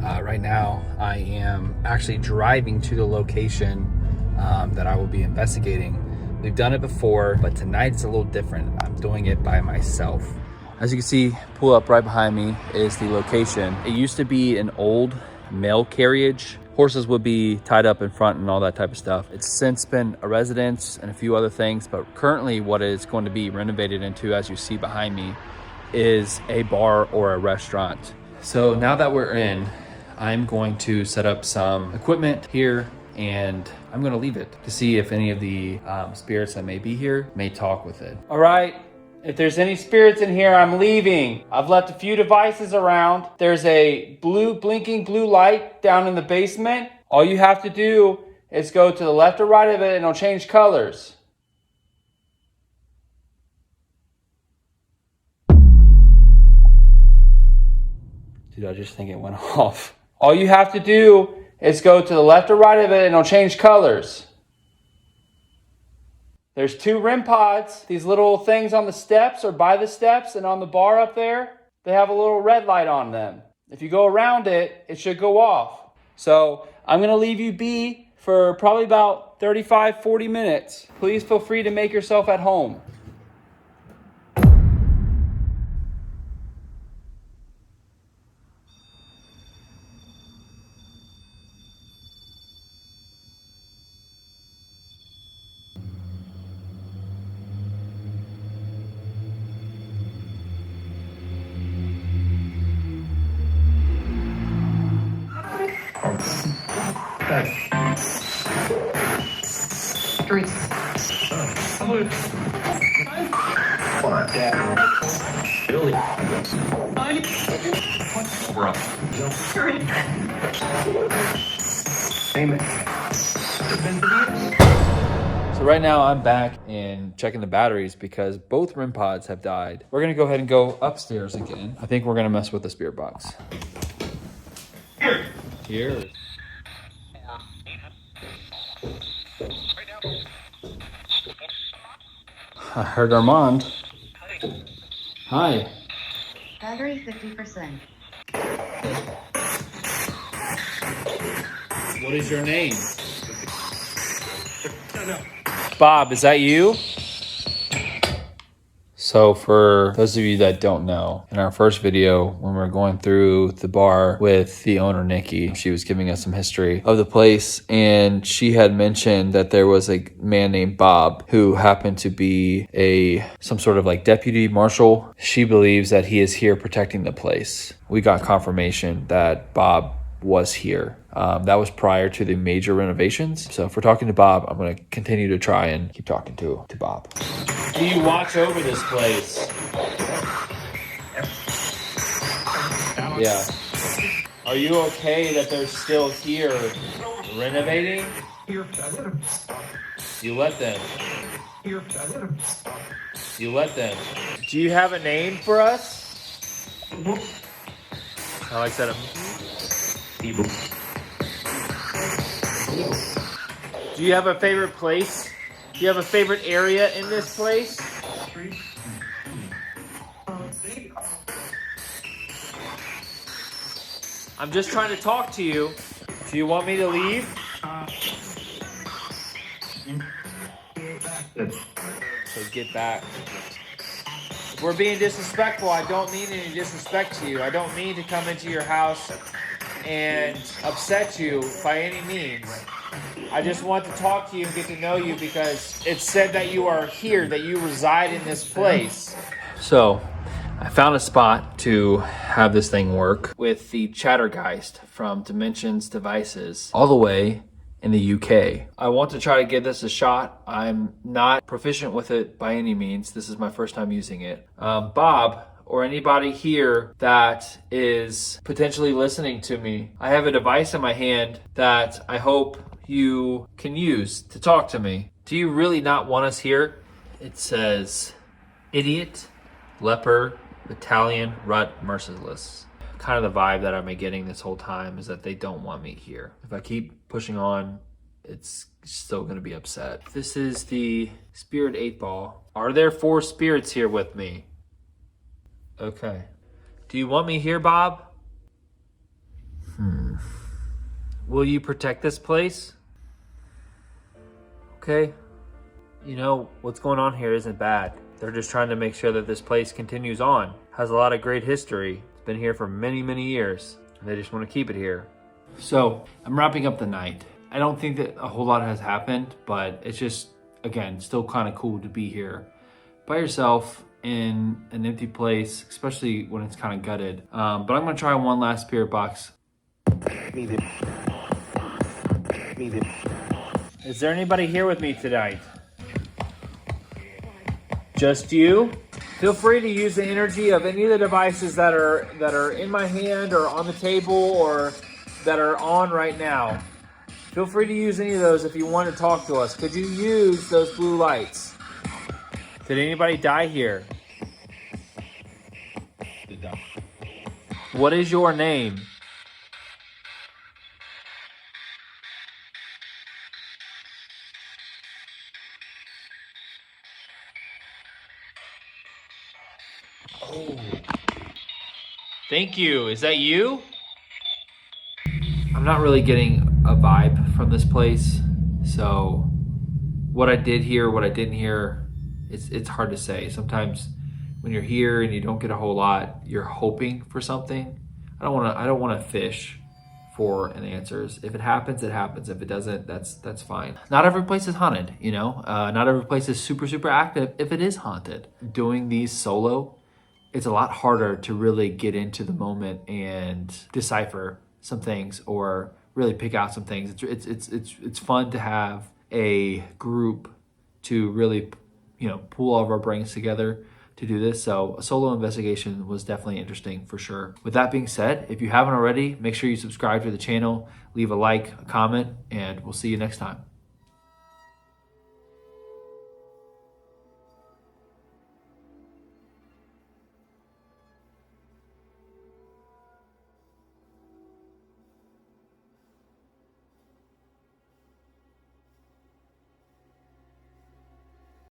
Right now, I am actually driving to the location that I will be investigating. We've done it before, but tonight it's a little different. I'm doing it by myself. As you can see, pull up right behind me is the location. It used to be an old mail carriage. Horses would be tied up in front and all that type of stuff. It's since been a residence and a few other things, but currently what it's going to be renovated into, as you see behind me, is a bar or a restaurant. So now that we're in, I'm going to set up some equipment here and I'm gonna leave it to see if any of the spirits that may be here may talk with it. All right, if there's any spirits in here, I'm leaving. I've left a few devices around. There's a blinking blue light down in the basement. All you have to do is go to the left or right of it and it'll change colors. Dude, I just think it went off. All you have to do is go to the left or right of it and it'll change colors. There's 2 REM pods, these little things on the steps or by the steps, and on the bar up there, they have a little red light on them. If you go around it, it should go off. So I'm gonna leave you be for probably about 35, 40 minutes. Please feel free to make yourself at home. So right now I'm back and checking the batteries because both REM pods have died. We're gonna go ahead and go upstairs again. I think we're gonna mess with the spirit box. Here. I heard Armand. Hi. Battery 50%. What is your name? Bob, is that you? So for those of you that don't know, in our first video, when we were going through the bar with the owner, Nikki, she was giving us some history of the place. And she had mentioned that there was a man named Bob who happened to be some sort of like deputy marshal. She believes that he is here protecting the place. We got confirmation that Bob was here. That was prior to the major renovations. So if we're talking to Bob, I'm going to continue to try and keep talking to Bob. Do you watch over this place? Yeah. Are you okay that they're still here renovating? You let them. You let them. Do you have a name for us? I like that. Do you have a favorite place? Do you have a favorite area in this place? I'm just trying to talk to you. Do you want me to leave? So get back. If we're being disrespectful, I don't mean any disrespect to you. I don't mean to come into your house and upset you by any means. I just want to talk to you and get to know you because it's said that you are here, that you reside in this place. So I found a spot to have this thing work with the Chattergeist from Dimensions Devices all the way in the UK. I want to try to give this a shot. I'm not proficient with it by any means. This is my first time using it. Bob, or anybody here that is potentially listening to me, I have a device in my hand that I hope you can use to talk to me. Do you really not want us here? It says, idiot, leper, Italian, rut, merciless. Kind of the vibe that I've been getting this whole time is that they don't want me here. If I keep pushing on, it's still gonna be upset. This is the Spirit 8 Ball. Are there 4 spirits here with me? Okay. Do you want me here, Bob? Will you protect this place? Okay. You know, what's going on here isn't bad. They're just trying to make sure that this place continues on. Has a lot of great history. It's been here for many, many years. And they just want to keep it here. So, I'm wrapping up the night. I don't think that a whole lot has happened, but it's just, again, still kind of cool to be here by yourself in an empty place, especially when it's kind of gutted. But I'm going to try one last spirit box. Is there anybody here with me tonight? Just you? Feel free to use the energy of any of the devices that are in my hand or on the table or that are on right now. Feel free to use any of those if you want to talk to us. Could you use those blue lights? Did anybody die here? What is your name? Oh. Thank you. Is that you? I'm not really getting a vibe from this place. So what I did hear, what I didn't hear, it's hard to say. Sometimes when you're here and you don't get a whole lot, you're hoping for something. I don't want to fish for an answers. If it happens, it happens. If it doesn't, that's fine. Not every place is haunted, you know? Not every place is super, super active if it is haunted. Doing these solo, it's a lot harder to really get into the moment and decipher some things or really pick out some things. It's fun to have a group to really, you know, pull all of our brains together to do this. So a solo investigation was definitely interesting for sure. With that being said, if you haven't already, make sure you subscribe to the channel, leave a like, a comment, and we'll see you next time.